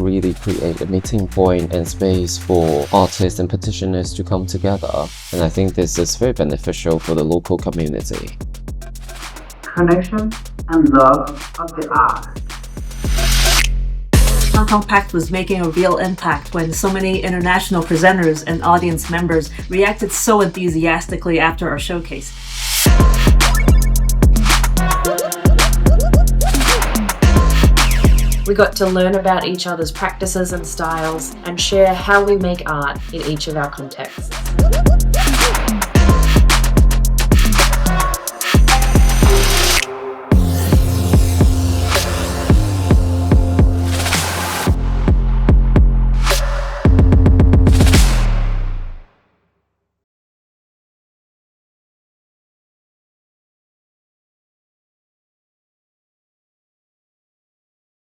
really create a meeting point and space for artists and petitioners to come together. And I think this is very beneficial for the local community. Connection and love of the art. Hong Kong Pact was making a real impact when so many international presenters and audience members reacted so enthusiastically after our showcase. We got to learn about each other's practices and styles and share how we make art in each of our contexts.